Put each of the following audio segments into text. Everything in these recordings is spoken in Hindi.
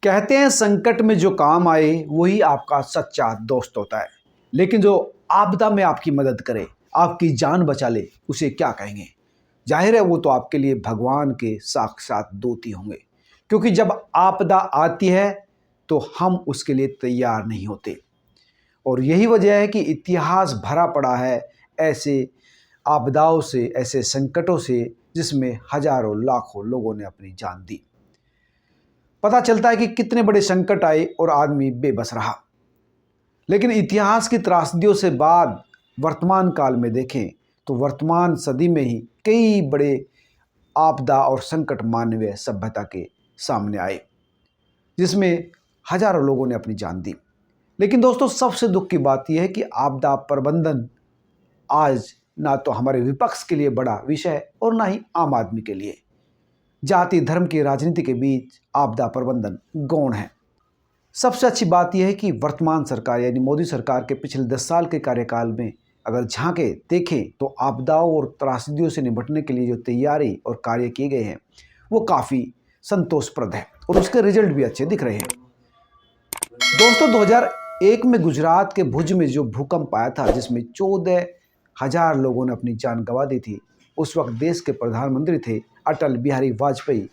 कहते हैं संकट में जो काम आए वही आपका सच्चा दोस्त होता है। लेकिन जो आपदा में आपकी मदद करे, आपकी जान बचा ले, उसे क्या कहेंगे? जाहिर है वो तो आपके लिए भगवान के साक्षात दूत ही होंगे। क्योंकि जब आपदा आती है तो हम उसके लिए तैयार नहीं होते। और यही वजह है कि इतिहास भरा पड़ा है ऐसे आपदाओं से, ऐसे संकटों से, जिसमें हजारों लाखों लोगों ने अपनी जान दी। पता चलता है कि कितने बड़े संकट आए और आदमी बेबस रहा। लेकिन इतिहास की त्रासदियों से बाद वर्तमान काल में देखें तो वर्तमान सदी में ही कई बड़े आपदा और संकट मानवीय सभ्यता के सामने आए, जिसमें हजारों लोगों ने अपनी जान दी। लेकिन दोस्तों, सबसे दुख की बात यह है कि आपदा प्रबंधन आज ना तो हमारे विपक्ष के लिए बड़ा विषय है और ना ही आम आदमी के लिए। जाति धर्म की राजनीति के बीच आपदा प्रबंधन गौण है। सबसे अच्छी बात यह है कि वर्तमान सरकार यानी मोदी सरकार के पिछले 10 साल के कार्यकाल में अगर झांके देखें तो आपदाओं और त्रासदियों से निपटने के लिए जो तैयारी और कार्य किए गए हैं वो काफ़ी संतोषप्रद है और उसके रिजल्ट भी अच्छे दिख रहे हैं। दोस्तों, 2001 में गुजरात के भुज में जो भूकंप आया था, जिसमें 14,000 लोगों ने अपनी जान गंवा दी थी, उस वक्त देश के प्रधानमंत्री थे अटल बिहारी वाजपेयी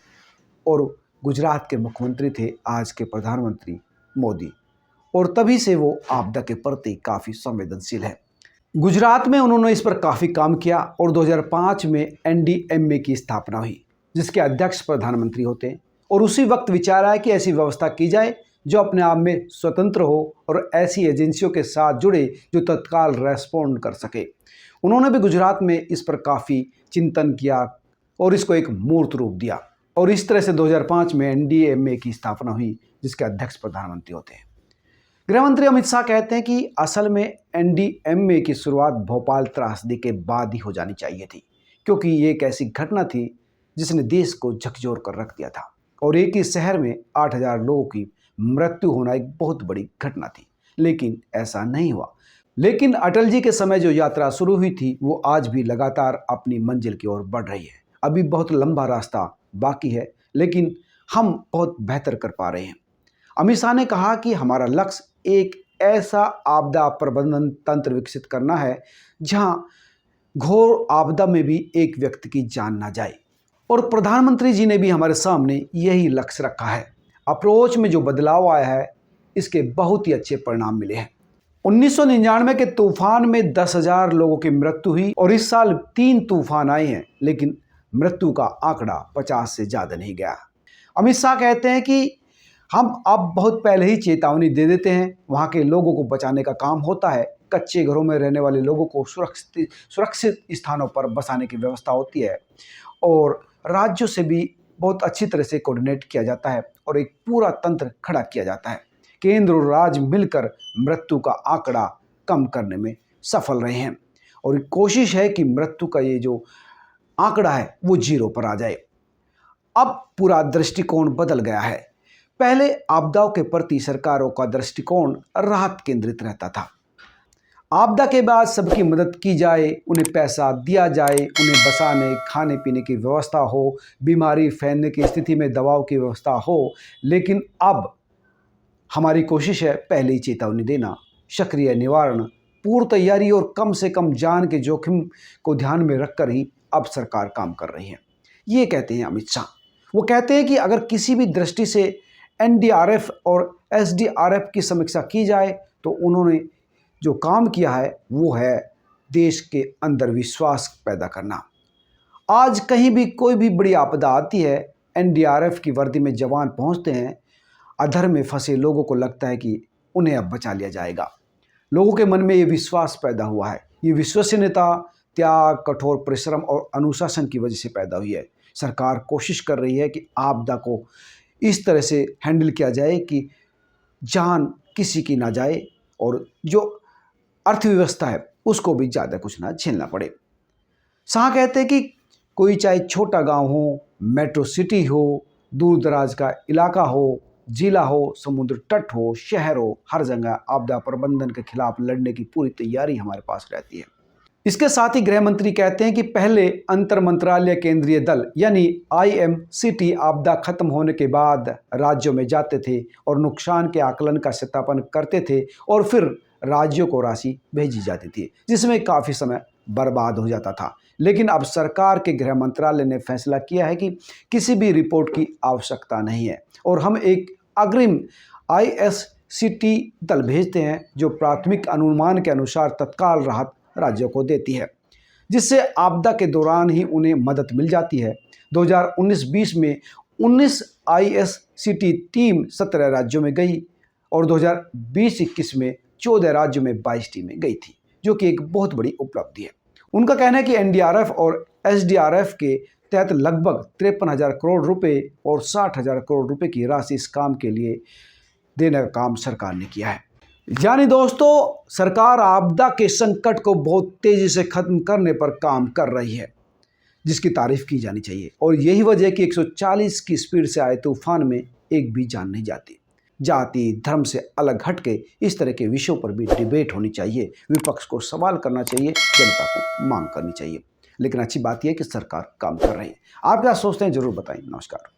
और गुजरात के मुख्यमंत्री थे आज के प्रधानमंत्री मोदी। और तभी से वो आपदा के प्रति काफ़ी संवेदनशील है। गुजरात में उन्होंने इस पर काफ़ी काम किया और 2005 में एनडीएमए की स्थापना हुई, जिसके अध्यक्ष प्रधानमंत्री होते हैं। और उसी वक्त विचार आया कि ऐसी व्यवस्था की जाए जो अपने आप में स्वतंत्र हो और ऐसी एजेंसियों के साथ जुड़े जो तत्काल रेस्पॉन्ड कर सके। उन्होंने भी गुजरात में इस पर काफ़ी चिंतन किया और इसको एक मूर्त रूप दिया और इस तरह से 2005 में एनडीएमए की स्थापना हुई, जिसके अध्यक्ष प्रधानमंत्री होते हैं। गृहमंत्री अमित शाह कहते हैं कि असल में एनडीएमए की शुरुआत भोपाल त्रासदी के बाद ही हो जानी चाहिए थी, क्योंकि ये एक ऐसी घटना थी जिसने देश को झकझोर कर रख दिया था और एक ही शहर में 8,000 लोगों की मृत्यु होना एक बहुत बड़ी घटना थी। लेकिन ऐसा नहीं हुआ। लेकिन अटल जी के समय जो यात्रा शुरू हुई थी वो आज भी लगातार अपनी मंजिल की ओर बढ़ रही है। अभी बहुत लंबा रास्ता बाकी है, लेकिन हम बहुत बेहतर कर पा रहे हैं। अमित शाह ने कहा कि हमारा लक्ष्य एक ऐसा आपदा प्रबंधन तंत्र विकसित करना है जहां घोर आपदा में भी एक व्यक्ति की जान ना जाए। और प्रधानमंत्री जी ने भी हमारे सामने यही लक्ष्य रखा है। अप्रोच में जो बदलाव आया है, इसके बहुत ही अच्छे परिणाम मिले हैं। 1999 के तूफान में 10,000 लोगों की मृत्यु हुई और इस साल 3 तूफान आए हैं, लेकिन मृत्यु का आंकड़ा 50 से ज़्यादा नहीं गया। अमित शाह कहते हैं कि हम अब बहुत पहले ही चेतावनी दे देते हैं। वहाँ के लोगों को बचाने का काम होता है। कच्चे घरों में रहने वाले लोगों को सुरक्षित स्थानों पर बसाने की व्यवस्था होती है और राज्यों से भी बहुत अच्छी तरह से कोऑर्डिनेट किया जाता है और एक पूरा तंत्र खड़ा किया जाता है। केंद्र और राज्य मिलकर मृत्यु का आंकड़ा कम करने में सफल रहे हैं और कोशिश है कि मृत्यु का ये जो आंकड़ा है वो 0 पर आ जाए। अब पूरा दृष्टिकोण बदल गया है। पहले आपदाओं के प्रति सरकारों का दृष्टिकोण राहत केंद्रित रहता था। आपदा के बाद सबकी मदद की जाए, उन्हें पैसा दिया जाए, उन्हें बसाने खाने पीने की व्यवस्था हो, बीमारी फैलने की स्थिति में दवाओं की व्यवस्था हो। लेकिन अब हमारी कोशिश है पहले ही चेतावनी देना, सक्रिय निवारण, पूर्व तैयारी और कम से कम जान के जोखिम को ध्यान में रखकर ही अब सरकार काम कर रही है। ये कहते हैं अमित शाह। वो कहते हैं कि अगर किसी भी दृष्टि से एनडीआरएफ और एसडीआरएफ की समीक्षा की जाए तो उन्होंने जो काम किया है वो है देश के अंदर विश्वास पैदा करना। आज कहीं भी कोई भी बड़ी आपदा आती है, एनडीआरएफ की वर्दी में जवान पहुंचते हैं। अधर में फंसे लोगों को लगता है कि उन्हें अब बचा लिया जाएगा। लोगों के मन में ये विश्वास पैदा हुआ है। ये विश्वसनीयता त्याग, कठोर परिश्रम और अनुशासन की वजह से पैदा हुई है। सरकार कोशिश कर रही है कि आपदा को इस तरह से हैंडल किया जाए कि जान किसी की ना जाए और जो अर्थव्यवस्था है उसको भी ज़्यादा कुछ ना झेलना पड़े। शाह कहते हैं कि कोई चाहे छोटा गांव हो, मेट्रो सिटी हो, दूर दराज का इलाका हो, जिला हो, समुद्र तट हो, शहर हो, हर जगह आपदा प्रबंधन के खिलाफ लड़ने की पूरी तैयारी हमारे पास रहती है। इसके साथ ही गृह मंत्री कहते हैं कि पहले अंतर मंत्रालय केंद्रीय दल यानी IMCT आपदा खत्म होने के बाद राज्यों में जाते थे और नुकसान के आकलन का सत्यापन करते थे और फिर राज्यों को राशि भेजी जाती थी, जिसमें काफ़ी समय बर्बाद हो जाता था। लेकिन अब सरकार के गृह मंत्रालय ने फैसला किया है कि किसी भी रिपोर्ट की आवश्यकता नहीं है और हम एक अग्रिम ISCT दल भेजते हैं जो प्राथमिक अनुमान के अनुसार तत्काल राहत राज्यों को देती है, जिससे आपदा के दौरान ही उन्हें मदद मिल जाती है। 2019-20 में 19 ISCT टीम 17 राज्यों में गई और 2020-21 में 14 राज्यों में 22 टीमें गई थी, जो कि एक बहुत बड़ी उपलब्धि है। उनका कहना है कि NDRF और SDRF के तहत लगभग 53,000 करोड़ रुपए और 60,000 करोड़ रुपए की राशि इस काम के लिए देने का काम सरकार ने किया है। यानी दोस्तों, सरकार आपदा के संकट को बहुत तेजी से खत्म करने पर काम कर रही है, जिसकी तारीफ की जानी चाहिए। और यही वजह है कि 140 की स्पीड से आए तूफान में एक भी जान नहीं जाती। जाति धर्म से अलग हटके इस तरह के विषयों पर भी डिबेट होनी चाहिए, विपक्ष को सवाल करना चाहिए, जनता को मांग करनी चाहिए। लेकिन अच्छी बात यह है कि सरकार काम कर रही है। आप क्या सोचते हैं, जरूर बताएं। नमस्कार।